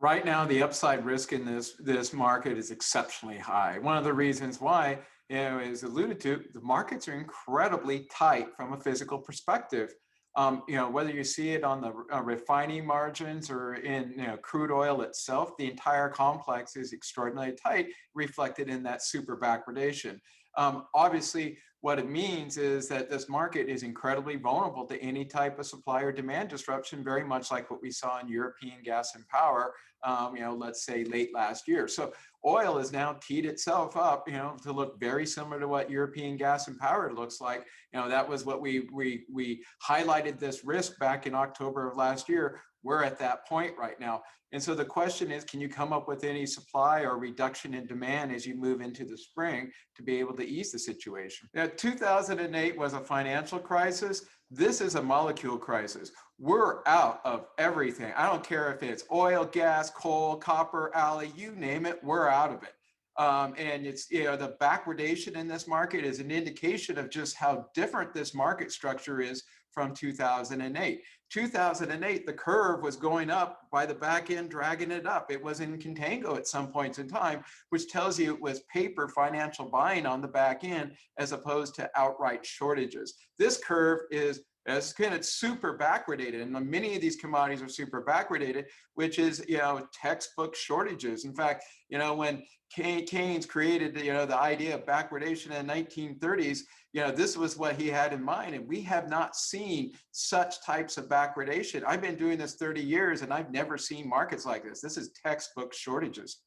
Right now, the upside risk in this market is exceptionally high. One of the reasons why, is alluded to, the markets are incredibly tight from a physical perspective. Whether you see it on the refining margins or in crude oil itself, the entire complex is extraordinarily tight, reflected in that super backwardation. Obviously, what it means is that this market is incredibly vulnerable to any type of supply or demand disruption, very much like what we saw in European gas and power, let's say late last year. So oil has now teed itself up, to look very similar to what European gas and power looks like. That was what we highlighted this risk back in October of last year. We're at that point right now. And so the question is, can you come up with any supply or reduction in demand as you move into the spring to be able to ease the situation? Now, 2008 was a financial crisis. This is a molecule crisis. We're out of everything. I don't care if it's oil, gas, coal, copper, alloy, you name it, we're out of it. And it's, the backwardation in this market is an indication of just how different this market structure is from 2008. 2008, the curve was going up by the back end, dragging it up. It was in contango at some points in time, which tells you it was paper financial buying on the back end as opposed to outright shortages. This curve is as kind of super backwardated, and many of these commodities are super backwardated, which is textbook shortages. In fact, when Keynes created the idea of backwardation in the 1930s, this was what he had in mind, and we have not seen such types of backwardation. I've been doing this 30 years, and I've never seen markets like this. This is textbook shortages.